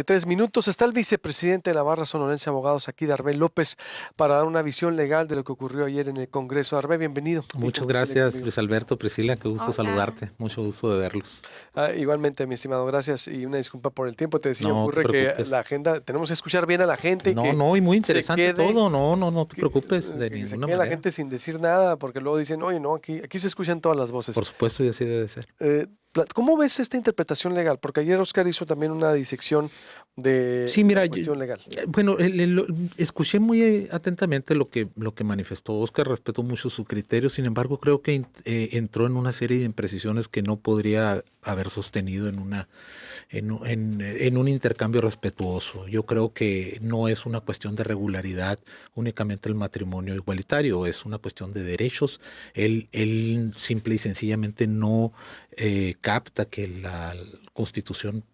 3 minutos. Está el vicepresidente de la Barra Sonorense de Abogados aquí, Darvé López, para dar una visión legal de lo que ocurrió ayer en el Congreso. Darvé, bienvenido. Bien, Muchas con Priscila y gracias, conmigo. Luis Alberto, Priscila, qué gusto Hola. saludarte, mucho gusto de verlos. Igualmente, mi estimado, gracias y una disculpa por el tiempo. Te decía, No te ocurre que preocupes. la agenda, tenemos que escuchar bien a la gente, No, que no, y muy se interesante quede, todo, no te preocupes de que se ninguna quede la manera. gente sin decir nada, porque luego dicen, oye, no, aquí se escuchan todas las voces. Por supuesto, y así debe ser. ¿Cómo ves esta interpretación legal? Porque ayer Oscar hizo también una disección de Sí, la mira, cuestión legal. bueno, escuché muy atentamente lo que manifestó Oscar, respeto mucho su criterio, sin embargo, creo que entró en una serie de imprecisiones que no podría haber sostenido en un intercambio respetuoso. Yo creo que no es una cuestión de regularidad únicamente el matrimonio igualitario, es una cuestión de derechos. Él simple y sencillamente no capta que la Constitución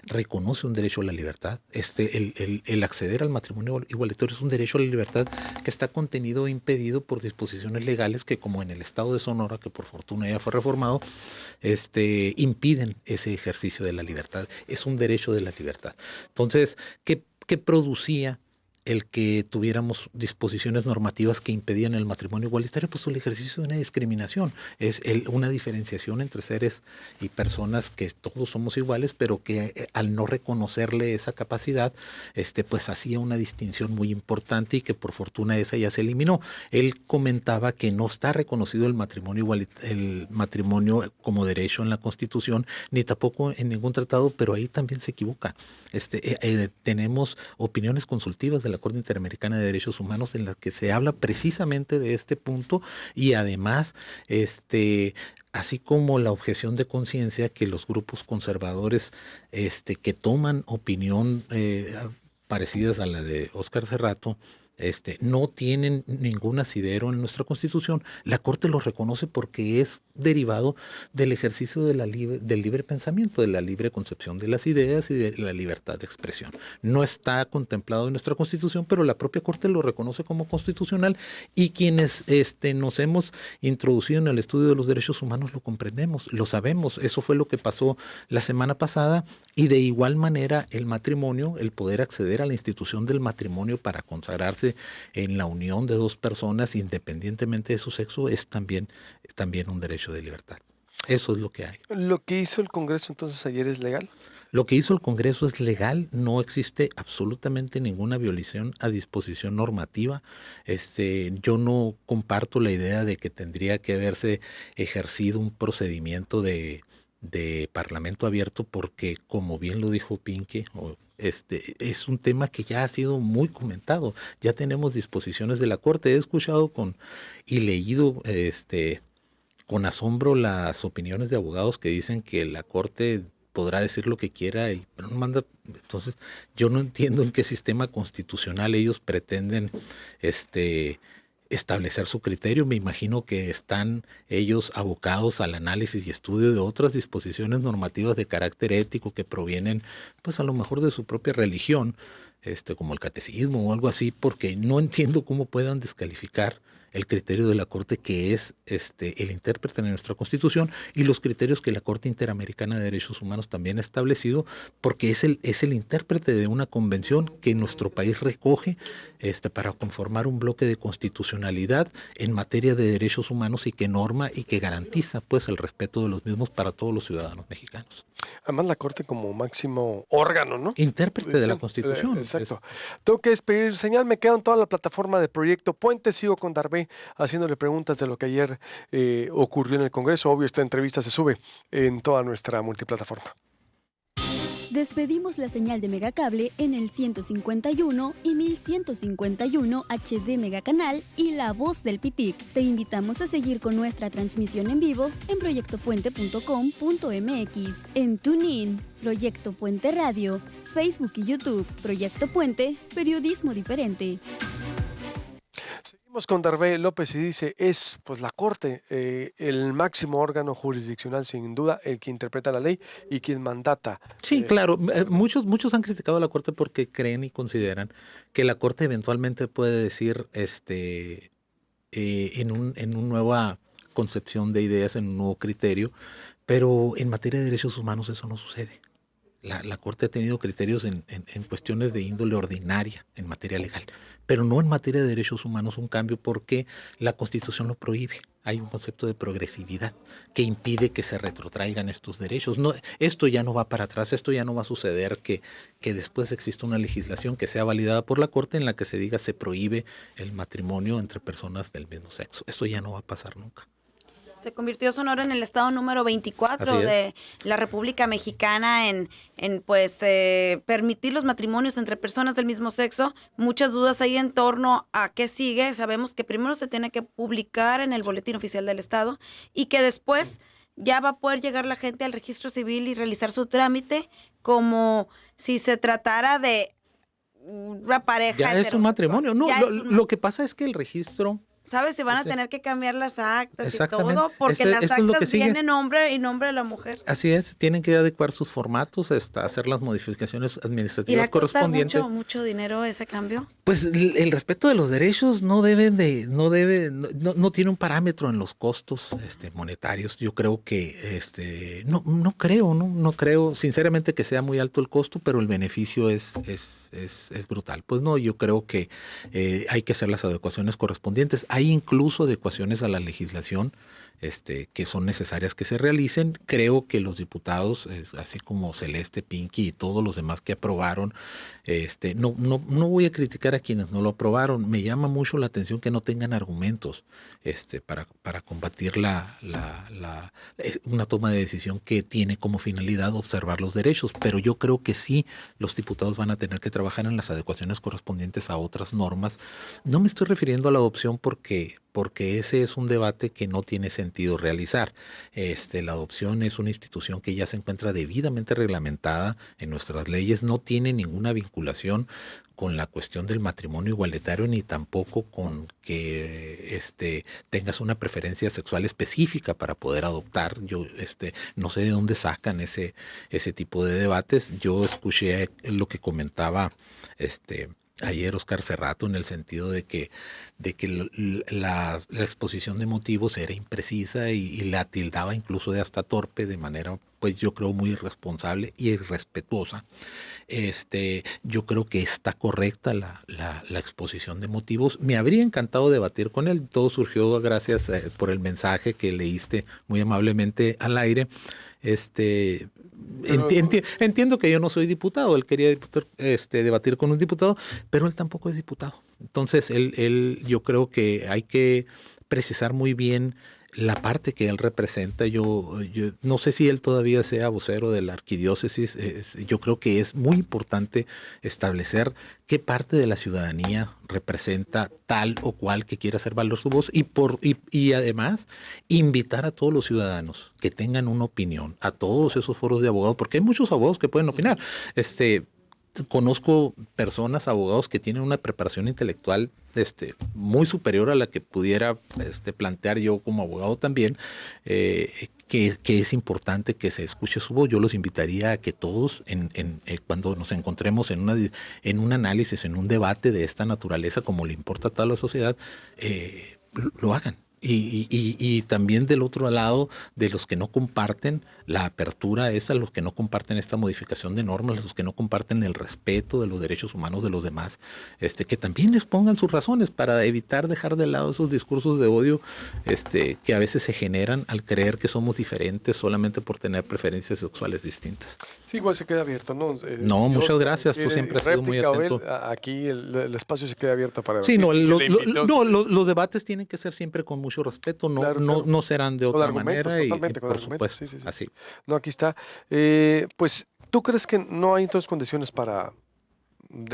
reconoce un derecho a la libertad. El acceder al matrimonio igualitario es un derecho a la libertad que está contenido e impedido por disposiciones legales que, como en el estado de Sonora, que por fortuna ya fue reformado, impiden ese ejercicio de la libertad. Es un derecho de la libertad. Entonces, ¿qué producía el que tuviéramos disposiciones normativas que impedían el matrimonio igualitario? Pues el ejercicio de una discriminación, es una diferenciación entre seres y personas que todos somos iguales, pero que al no reconocerle esa capacidad, pues hacía una distinción muy importante y que por fortuna esa ya se eliminó. Él comentaba que no está reconocido el matrimonio como derecho en la Constitución, ni tampoco en ningún tratado, pero ahí también se equivoca. Tenemos opiniones consultivas de la Corte Interamericana de Derechos Humanos en las que se habla precisamente de este punto y además, así como la objeción de conciencia que los grupos conservadores que toman opinión parecidas a la de Óscar Serrato, no tienen ningún asidero en nuestra Constitución. La Corte los reconoce porque es derivado del ejercicio del libre pensamiento, de la libre concepción de las ideas y de la libertad de expresión. No está contemplado en nuestra Constitución, pero la propia Corte lo reconoce como constitucional y quienes nos hemos introducido en el estudio de los derechos humanos lo comprendemos, lo sabemos. Eso fue lo que pasó la semana pasada y de igual manera el matrimonio, el poder acceder a la institución del matrimonio para consagrarse en la unión de dos personas independientemente de su sexo es también un derecho de libertad. Eso es lo que hay. ¿Lo que hizo el Congreso entonces ayer es legal? Lo que hizo el Congreso es legal, no existe absolutamente ninguna violación a disposición normativa. Yo no comparto la idea de que tendría que haberse ejercido un procedimiento de parlamento abierto porque, como bien lo dijo Pinque, es un tema que ya ha sido muy comentado. Ya tenemos disposiciones de la Corte. He escuchado y leído con asombro las opiniones de abogados que dicen que la Corte podrá decir lo que quiera pero no manda. Entonces, yo no entiendo en qué sistema constitucional ellos pretenden establecer su criterio. Me imagino que están ellos abocados al análisis y estudio de otras disposiciones normativas de carácter ético que provienen, pues a lo mejor de su propia religión, como el catecismo o algo así, porque no entiendo cómo puedan descalificar el criterio de la Corte, que es el intérprete de nuestra Constitución, y los criterios que la Corte Interamericana de Derechos Humanos también ha establecido, porque es el intérprete de una convención que nuestro país recoge para conformar un bloque de constitucionalidad en materia de derechos humanos y que norma y que garantiza pues el respeto de los mismos para todos los ciudadanos mexicanos. Además, la Corte como máximo órgano, ¿no? Intérprete de la Sí, Constitución. exacto. Tengo que despedir. Señal, me quedo en toda la plataforma de Proyecto Puente. Sigo con Darvé haciéndole preguntas de lo que ayer ocurrió en el Congreso. Obvio, esta entrevista se sube en toda nuestra multiplataforma. Despedimos la señal de Megacable en el 151 y 1151 HD Megacanal y La Voz del Pitic. Te invitamos a seguir con nuestra transmisión en vivo en proyectopuente.com.mx, en TuneIn, Proyecto Puente Radio, Facebook y YouTube, Proyecto Puente, periodismo diferente. Seguimos con Darvé López y dice, es pues la Corte el máximo órgano jurisdiccional sin duda, el que interpreta la ley y quien mandata. Sí, claro. Muchos han criticado a la Corte porque creen y consideran que la Corte eventualmente puede decir en una nueva concepción de ideas, en un nuevo criterio, pero en materia de derechos humanos eso no sucede. La Corte ha tenido criterios en cuestiones de índole ordinaria en materia legal, pero no en materia de derechos humanos un cambio porque la Constitución lo prohíbe. Hay un concepto de progresividad que impide que se retrotraigan estos derechos. No, esto ya no va para atrás, esto ya no va a suceder que después exista una legislación que sea validada por la Corte en la que se diga se prohíbe el matrimonio entre personas del mismo sexo. Esto ya no va a pasar nunca. Se convirtió Sonora en el estado número 24 de la República Mexicana en permitir los matrimonios entre personas del mismo sexo. Muchas dudas hay en torno a qué sigue. Sabemos que primero se tiene que publicar en el Boletín Oficial del Estado y que después ya va a poder llegar la gente al registro civil y realizar su trámite como si se tratara de una pareja ya es un matrimonio. No, lo que pasa es que el registro... ¿Sabes? Se van a tener que cambiar las actas y todo, porque en las actas viene nombre y nombre de la mujer. Así es, tienen que adecuar sus formatos, hacer las modificaciones administrativas correspondientes. ¿Irá a costar mucho dinero ese cambio? Pues el respeto de los derechos no tiene un parámetro en los costos monetarios. Yo creo que no creo sinceramente que sea muy alto el costo, pero el beneficio es brutal. Pues no, yo creo que hay que hacer las adecuaciones correspondientes. Hay incluso adecuaciones a la legislación que son necesarias que se realicen. Creo que los diputados, así como Celeste, Pinky y todos los demás que aprobaron, no voy a criticar a quienes no lo aprobaron. Me llama mucho la atención que no tengan argumentos para combatir una toma de decisión que tiene como finalidad observar los derechos. Pero yo creo que sí, los diputados van a tener que trabajar en las adecuaciones correspondientes a otras normas. No me estoy refiriendo a la adopción porque ese es un debate que no tiene sentido realizar. La adopción es una institución que ya se encuentra debidamente reglamentada en nuestras leyes, no tiene ninguna vinculación con la cuestión del matrimonio igualitario ni tampoco con que tengas una preferencia sexual específica para poder adoptar. Yo no sé de dónde sacan ese tipo de debates. Yo escuché lo que comentaba ayer Oscar Cerrato en el sentido de que la exposición de motivos era imprecisa y la tildaba incluso de hasta torpe, de manera pues yo creo muy irresponsable y irrespetuosa. Yo creo que está correcta la exposición de motivos. Me habría encantado debatir con él. Todo surgió gracias por el mensaje que leíste muy amablemente al aire. Entiendo que yo no soy diputado, él quería debatir con un diputado, pero él tampoco es diputado. Entonces, yo creo que hay que precisar muy bien la parte que él representa. Yo no sé si él todavía sea vocero de la arquidiócesis. Yo creo que es muy importante establecer qué parte de la ciudadanía representa tal o cual que quiera hacer valer su voz y además invitar a todos los ciudadanos que tengan una opinión, a todos esos foros de abogados, porque hay muchos abogados que pueden opinar. Conozco personas, abogados que tienen una preparación intelectual muy superior a la que pudiera plantear yo como abogado también, que es importante que se escuche su voz. Yo los invitaría a que todos, cuando nos encontremos en un análisis, en un debate de esta naturaleza, como le importa a toda la sociedad, lo hagan. Y también del otro lado, de los que no comparten la apertura es a los que no comparten esta modificación de normas, los que no comparten el respeto de los derechos humanos de los demás, que también les pongan sus razones para evitar dejar de lado esos discursos de odio que a veces se generan al creer que somos diferentes solamente por tener preferencias sexuales distintas. Sí, igual se queda abierto, ¿no? No, muchas gracias, tú siempre has sido muy atento. Aquí el espacio se queda abierto para... Sí, los debates tienen que ser siempre con mucho respeto, no serán de otra manera y por supuesto, sí. así. No, aquí está. Pues, ¿tú crees que no hay entonces condiciones para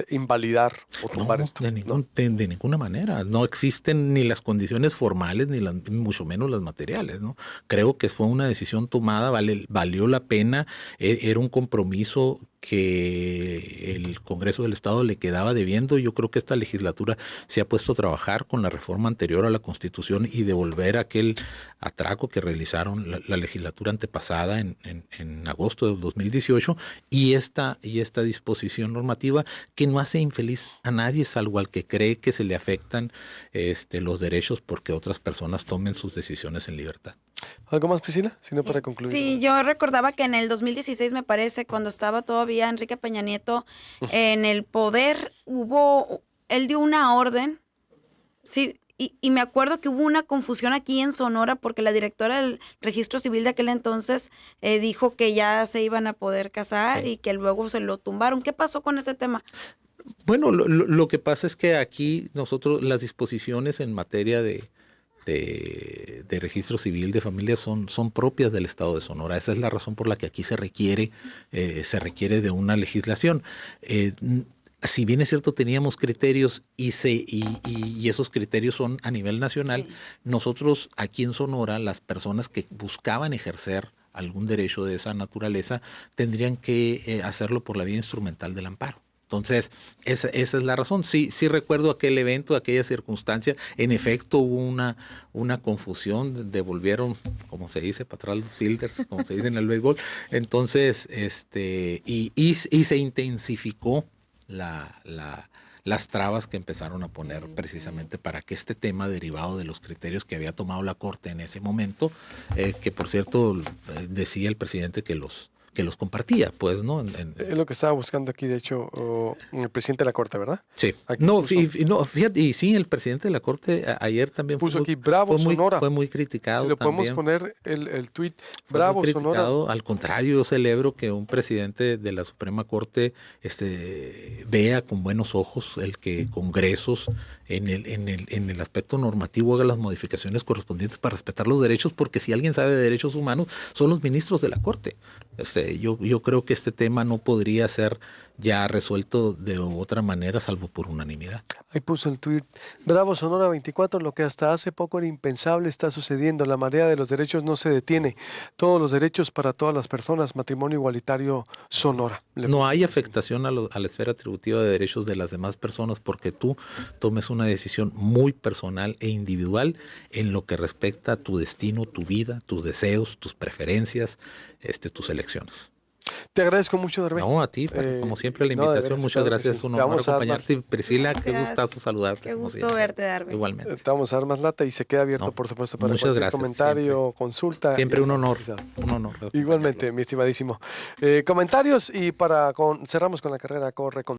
invalidar o tumbar esto? De ninguna manera. No existen ni las condiciones formales ni mucho menos las materiales, ¿no? Creo que fue una decisión tomada, valió la pena, era un compromiso que el Congreso del Estado le quedaba debiendo. Yo creo que esta legislatura se ha puesto a trabajar con la reforma anterior a la Constitución y devolver aquel atraco que realizaron la legislatura antepasada en agosto del 2018 y esta disposición normativa que no hace infeliz a nadie salvo al que cree que se le afectan los derechos porque otras personas tomen sus decisiones en libertad. ¿Algo más, Priscila? Si no, para concluir. Sí, yo recordaba que en el 2016, me parece, cuando estaba todavía Enrique Peña Nieto en el poder, él dio una orden, sí, y me acuerdo que hubo una confusión aquí en Sonora porque la directora del registro civil de aquel entonces dijo que ya se iban a poder casar y que luego se lo tumbaron. ¿Qué pasó con ese tema? Bueno, lo que pasa es que aquí nosotros las disposiciones en materia de registro civil de familias son propias del Estado de Sonora. Esa es la razón por la que aquí se requiere de una legislación. Si bien es cierto, teníamos criterios y esos criterios son a nivel nacional, nosotros aquí en Sonora, las personas que buscaban ejercer algún derecho de esa naturaleza, tendrían que hacerlo por la vía instrumental del amparo. Entonces, esa es la razón. Sí recuerdo aquel evento, aquella circunstancia. En efecto, hubo una confusión, devolvieron, como se dice, para atrás los fielders, como se dice en el béisbol. Entonces, y se intensificó las trabas que empezaron a poner precisamente para que este tema derivado de los criterios que había tomado la Corte en ese momento, que por cierto decía el presidente que los compartía, pues, ¿no? Es lo que estaba buscando aquí, de hecho, el presidente de la Corte, ¿verdad? Sí. Aquí Fíjate, y sí, el presidente de la Corte ayer también puso aquí, bravo Sonora. Fue muy criticado. Si lo podemos también. poner el tuit, bravo Sonora. Al contrario, yo celebro que un presidente de la Suprema Corte vea con buenos ojos el que Congresos en el aspecto normativo haga las modificaciones correspondientes para respetar los derechos, porque si alguien sabe de derechos humanos son los ministros de la Corte. Yo creo que este tema no podría ser ya resuelto de otra manera salvo por unanimidad. Ahí puso el tuit, bravo Sonora 24, lo que hasta hace poco era impensable está sucediendo, la marea de los derechos no se detiene, todos los derechos para todas las personas, matrimonio igualitario Sonora. No hay afectación a la esfera tributiva de derechos de las demás personas porque tú tomes una decisión muy personal e individual en lo que respecta a tu destino, tu vida, tus deseos, tus preferencias, tus elecciones. Te agradezco mucho, Darby. No, a ti, como siempre, la invitación. Muchas gracias. Sí. Un honor acompañarte. Priscila, qué gustazo saludarte. Qué gusto verte, Darby. Igualmente. Te vamos a dar más lata y se queda abierto, por supuesto, para muchas cualquier gracias, comentario, siempre. consulta. Siempre un honor. Un honor. Igualmente, mi estimadísimo. Comentarios y cerramos con la carrera corre con